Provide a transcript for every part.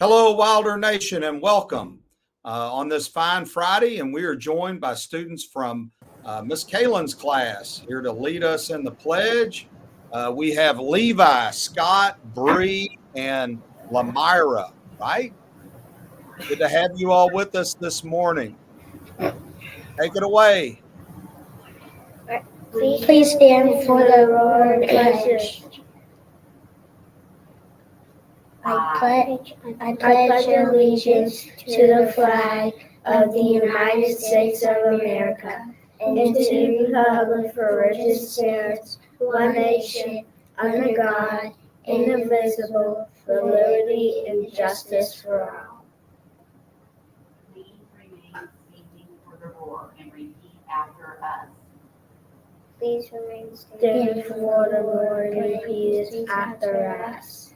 Hello, Wilder Nation, and welcome on this fine Friday. And we are joined by students from Miss Kalen's class here to lead us in the pledge. We have Levi, Scott, Bree, and Lamira, right? Good to have you all with us this morning. Take it away. Please stand for the Lord pledge. I pledge allegiance to the flag of the United States of America and to the republic for which it stands, one nation, under God, indivisible, for liberty and justice for all. Please remain standing for the Lord and repeat after us. Please remain standing for the Lord and repeat after us.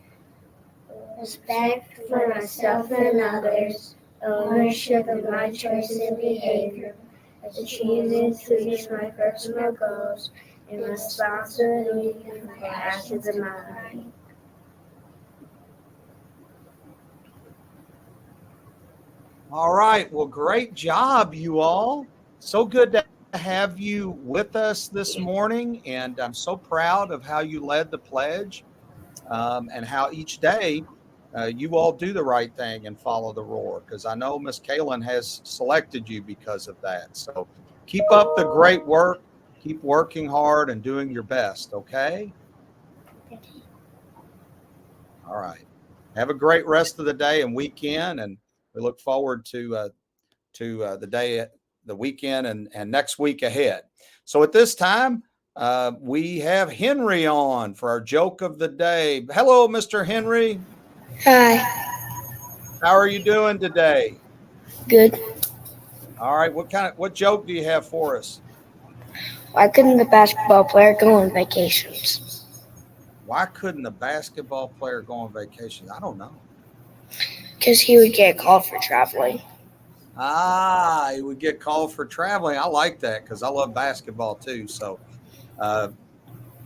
Respect for myself and others, ownership of my choices and behavior, achievement to reach my personal goals, and responsibility for my actions and my life. All right. Well, great job, you all. So good to have you with us this morning. And I'm so proud of how you led the pledge and how each day you all do the right thing and follow the roar, because I know Miss Kalen has selected you because of that. So keep up the great work. Keep working hard and doing your best. Okay. All right. Have a great rest of the day and weekend. And we look forward to the weekend and next week ahead. So at this time, we have Henry on for our joke of the day. Hello, Mr. Henry. Hi. How are you doing today? Good. All right. What joke do you have for us? Why couldn't the basketball player go on vacations? Why couldn't the basketball player go on vacation? I don't know. Because he would get called for traveling. He would get called for traveling. I like that because I love basketball too. So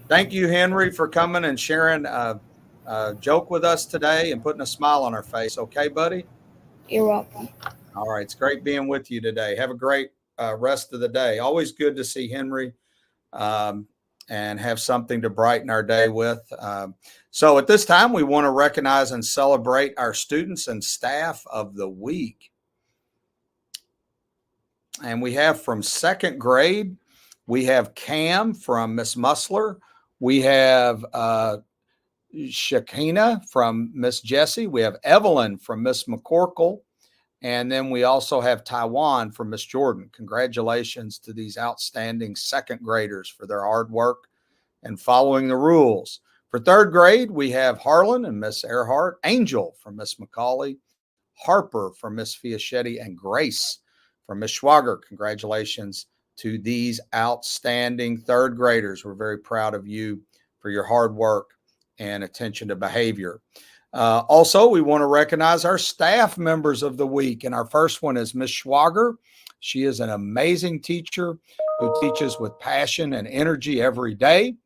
thank you, Henry, for coming and sharing a joke with us today and putting a smile on our face. Okay, buddy? You're welcome. All right. It's great being with you today. Have a great rest of the day. Always good to see Henry and have something to brighten our day with. So at this time, we want to recognize and celebrate our students and staff of the week. And we have from second grade, we have Cam from Miss Musler. We have Shakina from Miss Jessie. We have Evelyn from Miss McCorkle. And then we also have Taiwan from Miss Jordan. Congratulations to these outstanding second graders for their hard work and following the rules. For third grade, we have Harlan and Miss Earhart, Angel from Miss McCauley, Harper from Miss Fiaschetti, and Grace from Miss Schwager. Congratulations to these outstanding third graders. We're very proud of you for your hard work and attention to behavior. Also, we want to recognize our staff members of the week. And our first one is Miss Schwager. She is an amazing teacher who teaches with passion and energy every day.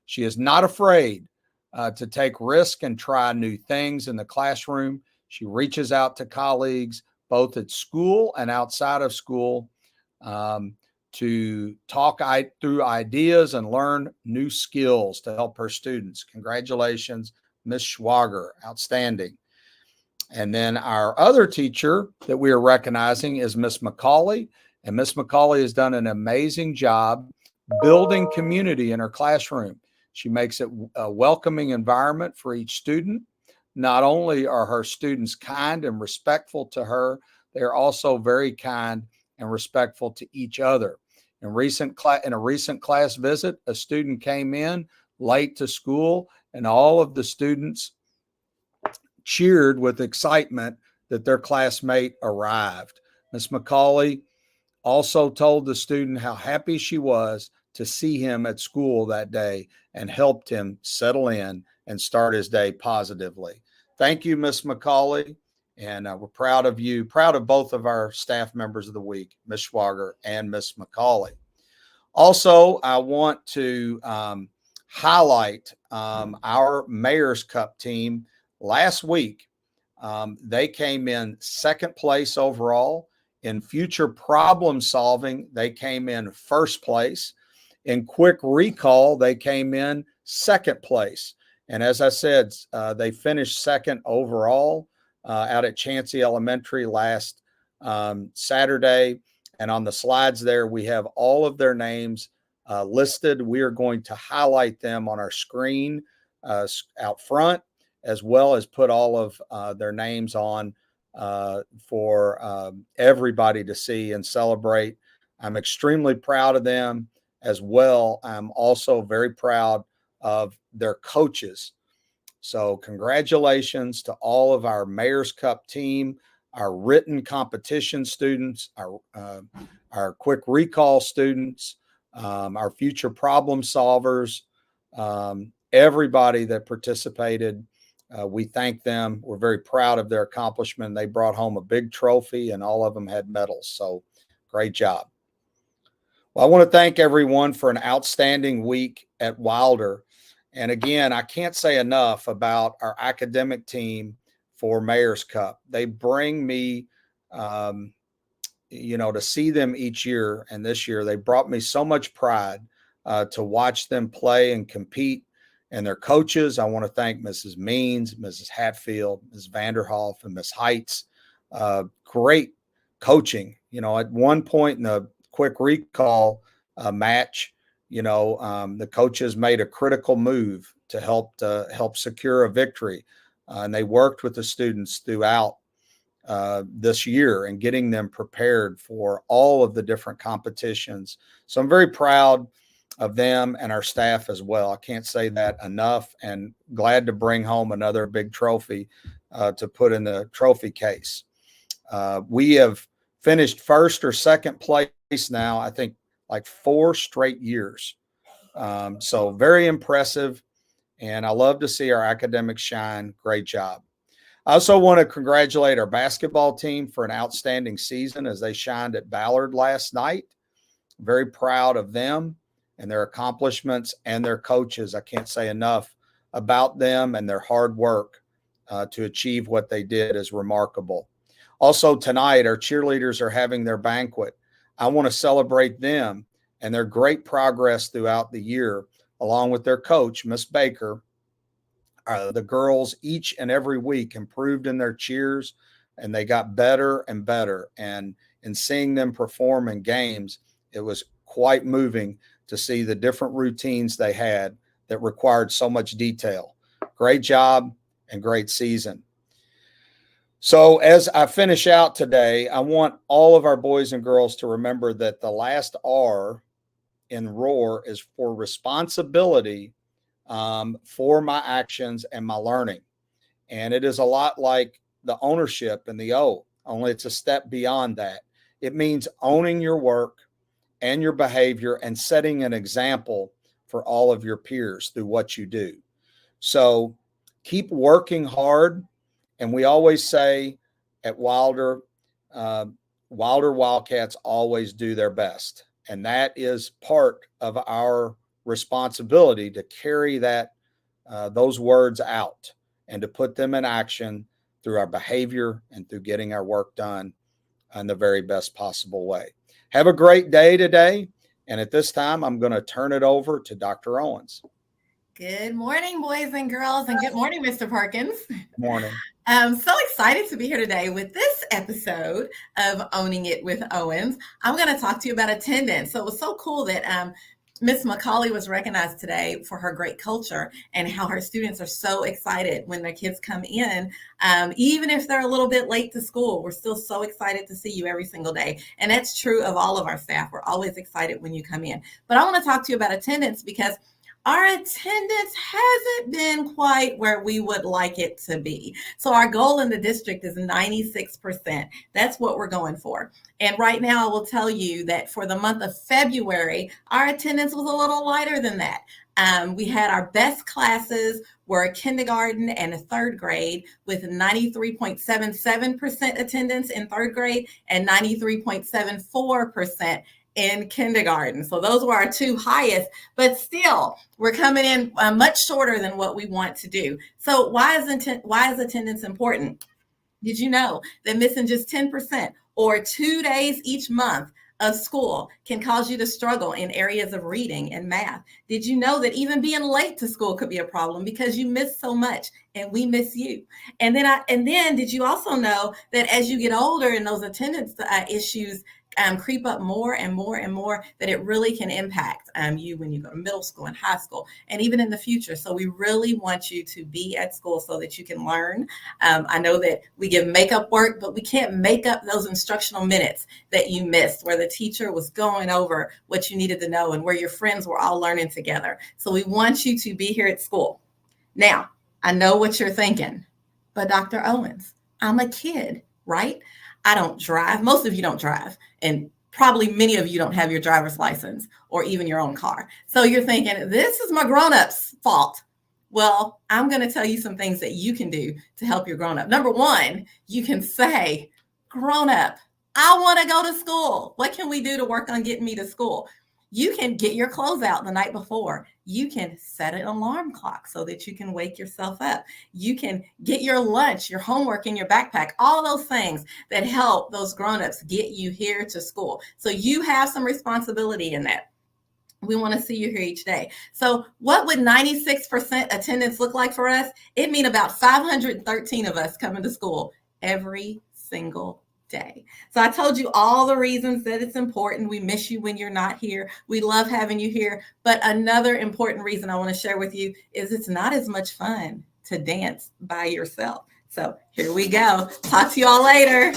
She is not afraid to take risks and try new things in the classroom. She reaches out to colleagues, both at school and outside of school, to talk through ideas and learn new skills to help her students. Congratulations, Miss Schwager, outstanding. And then our other teacher that we are recognizing is Miss McCauley. And Miss McCauley has done an amazing job building community in her classroom. She makes it a welcoming environment for each student. Not only are her students kind and respectful to her, they are also very kind and respectful to each other. In a recent class visit, a student came in late to school, and all of the students cheered with excitement that their classmate arrived. Miss McCauley also told the student how happy she was to see him at school that day and helped him settle in and start his day positively. Thank you, Miss McCauley. And we're proud of you, proud of both of our staff members of the week, Miss Schwager and Miss McCauley. Also, I want to highlight our Mayor's Cup team. Last week, They came in second place overall. In future problem solving, they came in first place. In quick recall, they came in second place. And as I said, they finished second overall out at Chansey Elementary last Saturday. And on the slides there, we have all of their names listed. We are going to highlight them on our screen out front, as well as put all of their names on for everybody to see and celebrate. I'm extremely proud of them as well. I'm also very proud of their coaches. So congratulations to all of our Mayor's Cup team, our written competition students, our quick recall students, our future problem solvers, everybody that participated. We thank them. We're very proud of their accomplishment. They brought home a big trophy and all of them had medals. So great job. Well, I want to thank everyone for an outstanding week at Wilder. And again, I can't say enough about our academic team for Mayor's Cup. They bring me, to see them each year. And this year, they brought me so much pride to watch them play and compete. And their coaches, I want to thank Mrs. Means, Mrs. Hatfield, Ms. Vanderhoff, and Ms. Heights. Great coaching. At one point in the quick recall match, the coaches made a critical move to help secure a victory. And they worked with the students throughout this year and getting them prepared for all of the different competitions. So I'm very proud of them and our staff as well. I can't say that enough, and glad to bring home another big trophy to put in the trophy case. We have finished first or second place now, I think, like 4 straight years. So very impressive, and I love to see our academics shine. Great job. I also want to congratulate our basketball team for an outstanding season as they shined at Ballard last night. Very proud of them and their accomplishments and their coaches. I can't say enough about them, and their hard work to achieve what they did is remarkable. Also tonight, our cheerleaders are having their banquet. I want to celebrate them and their great progress throughout the year, along with their coach, Miss Baker. The girls each and every week improved in their cheers, and they got better and better. And in seeing them perform in games, it was quite moving to see the different routines they had that required so much detail. Great job and great season. So as I finish out today, I want all of our boys and girls to remember that the last R in ROAR is for responsibility for my actions and my learning. And it is a lot like the ownership and the O, only it's a step beyond that. It means owning your work and your behavior and setting an example for all of your peers through what you do. So keep working hard. And we always say at Wilder, Wilder Wildcats always do their best. And that is part of our responsibility to carry those words out and to put them in action through our behavior and through getting our work done in the very best possible way. Have a great day today. And at this time, I'm going to turn it over to Dr. Owens. Good morning, boys and girls, and good morning, Mr. Parkins. Good morning. I'm so excited to be here today with this episode of Owning It with Owens. I'm going to talk to you about attendance. So it was so cool that Miss McCauley was recognized today for her great culture and how her students are so excited when their kids come in. Even if they're a little bit late to school, we're still so excited to see you every single day. And that's true of all of our staff. We're always excited when you come in. But I want to talk to you about attendance because our attendance hasn't been quite where we would like it to be. So our goal in the district is 96%. That's what we're going for. And right now I will tell you that for the month of February, our attendance was a little lighter than that. We had our best classes were kindergarten and third grade with 93.77% attendance in third grade and 93.74% in kindergarten. So those were our two highest, but still we're coming in much shorter than what we want to do. So why is attendance important? Did you know that missing just 10% or 2 days each month of school can cause you to struggle in areas of reading and math? Did you know that even being late to school could be a problem because you miss so much and we miss you? And then did you also know that as you get older and those attendance issues creep up more and more and more, that it really can impact you when you go to middle school and high school and even in the future. So we really want you to be at school so that you can learn. I know that we give makeup work, but we can't make up those instructional minutes that you missed where the teacher was going over what you needed to know and where your friends were all learning together. So we want you to be here at school. Now, I know what you're thinking, but Dr. Owens, I'm a kid, right? I don't drive. Most of you don't drive. And probably many of you don't have your driver's license or even your own car. So you're thinking, this is my grown-up's fault. Well, I'm going to tell you some things that you can do to help your grown-up. Number one, you can say, grown-up, I want to go to school. What can we do to work on getting me to school? You can get your clothes out the night before. You can set an alarm clock so that you can wake yourself up. You can get your lunch, your homework in your backpack, all those things that help those grown-ups get you here to school. So you have some responsibility in that. We want to see you here each day. So what would 96% attendance look like for us? It means about 513 of us coming to school every single day. So I told you all the reasons that it's important. We miss you when you're not here. We love having you here. But another important reason I want to share with you is it's not as much fun to dance by yourself. So here we go. Talk to you all later.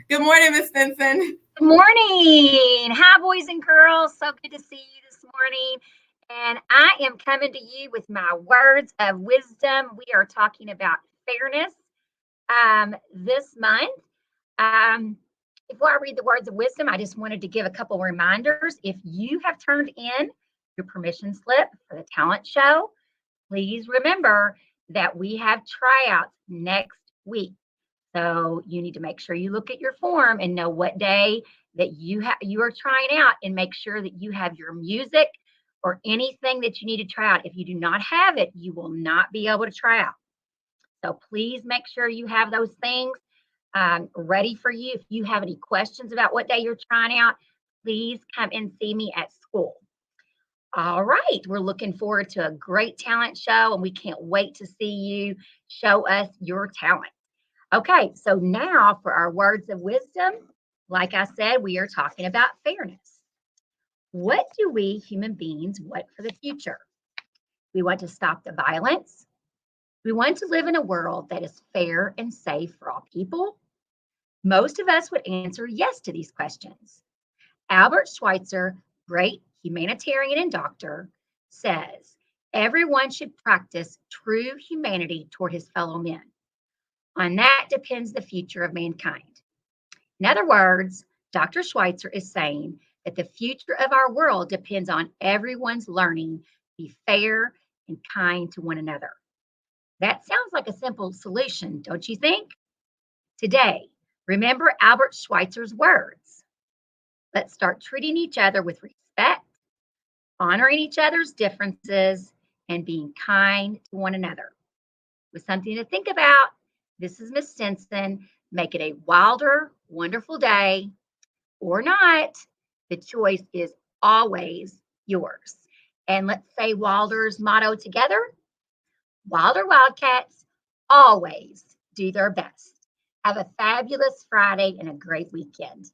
Good morning, Miss Stinson. Good morning. Hi, boys and girls. So good to see you this morning. And I am coming to you with my words of wisdom. We are talking about fairness this month. Before I read the words of wisdom, I just wanted to give a couple reminders. If you have turned in your permission slip for the talent show, please remember that we have tryouts next week. So you need to make sure you look at your form and know what day that you are trying out, and make sure that you have your music or anything that you need to try out. If you do not have it, you will not be able to try out. So please make sure you have those things ready for you. If you have any questions about what day you're trying out, please come and see me at school. All right, we're looking forward to a great talent show, and we can't wait to see you show us your talent. Okay, so now for our words of wisdom, like I said, we are talking about fairness. What do we human beings want for the future? We want to stop the violence. We want to live in a world that is fair and safe for all people. Most of us would answer yes to these questions. Albert Schweitzer, great humanitarian and doctor, says everyone should practice true humanity toward his fellow men. On that depends the future of mankind. In other words, Dr. Schweitzer is saying that the future of our world depends on everyone's learning to be fair and kind to one another. That sounds like a simple solution, don't you think? Today, remember Albert Schweitzer's words. Let's start treating each other with respect, honoring each other's differences, and being kind to one another. With something to think about, this is Miss Stinson. Make it a wilder, wonderful day or not. The choice is always yours. And let's say Wilder's motto together. Wilder Wildcats always do their best. Have a fabulous Friday and a great weekend.